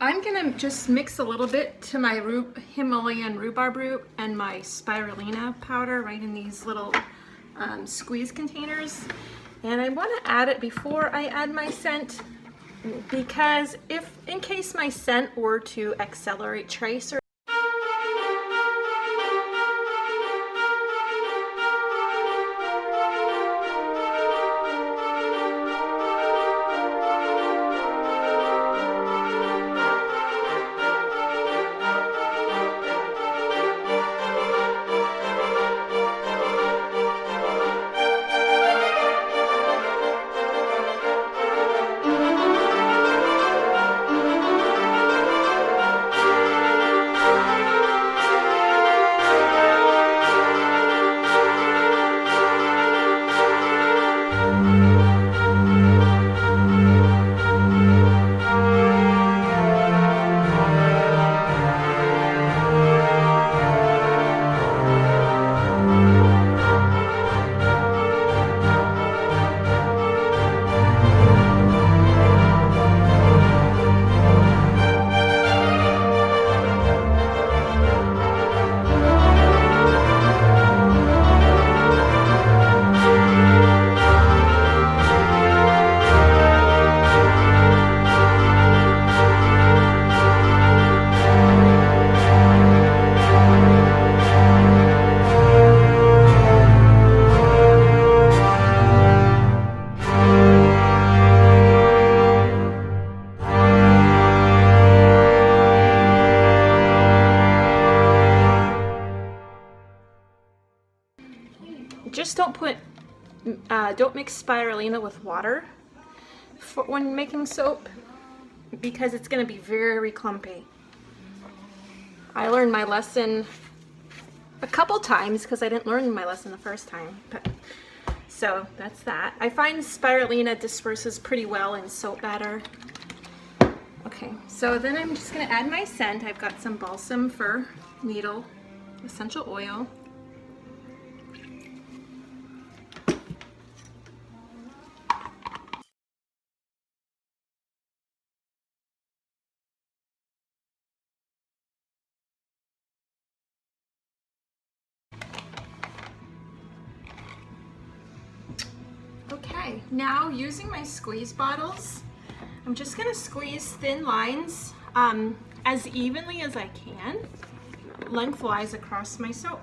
I'm gonna just mix a little bit to my Himalayan rhubarb root and my spirulina powder right in these little squeeze containers. And I wanna add it before I add my scent, because in case my scent were to accelerate trace or just don't mix spirulina with water when making soap, because it's going to be very clumpy. I learned my lesson a couple times because I didn't learn my lesson the first time. So that's that. I find spirulina disperses pretty well in soap batter. Okay, so then I'm just going to add my scent. I've got some balsam fir needle essential oil. Okay, now using my squeeze bottles, I'm just going to squeeze thin lines as evenly as I can, lengthwise across my soap.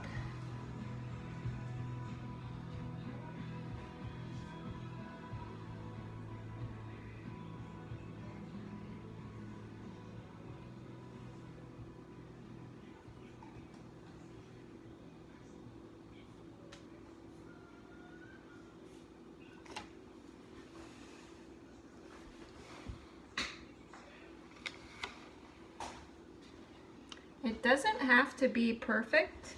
It doesn't have to be perfect.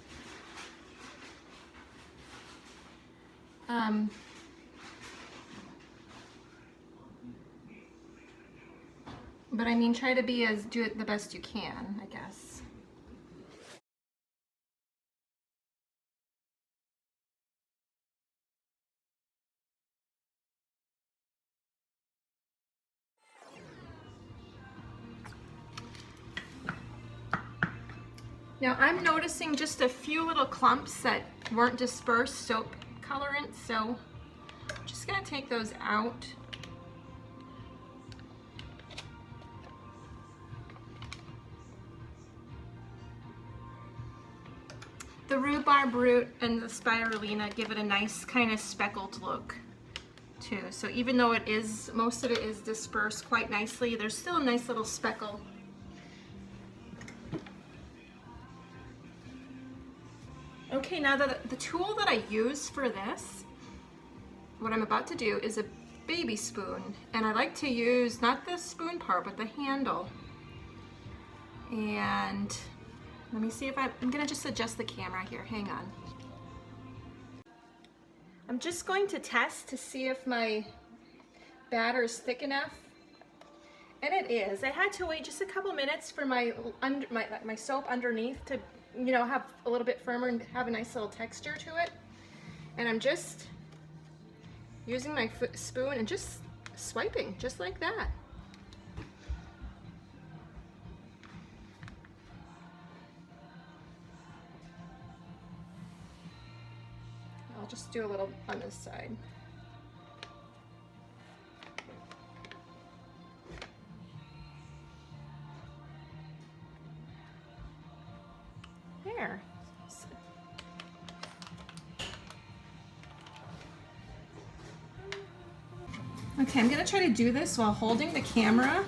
But I mean, try to do it the best you can, I guess. Now I'm noticing just a few little clumps that weren't dispersed soap colorant, so I'm just gonna take those out. The rhubarb root and the spirulina give it a nice kind of speckled look too. So even though most of it is dispersed quite nicely, there's still a nice little speckle. Okay, now the tool that I use for this, what I'm about to do is a baby spoon, and I like to use not the spoon part but the handle. And let me see if I'm gonna just adjust the camera here, hang on. I'm just going to test to see if my batter is thick enough, and it is. I had to wait just a couple minutes for my soap underneath to have a little bit firmer and have a nice little texture to it. And I'm just using my spoon and just swiping just like that. just do a little on this side. There. Okay, I'm gonna try to do this while holding the camera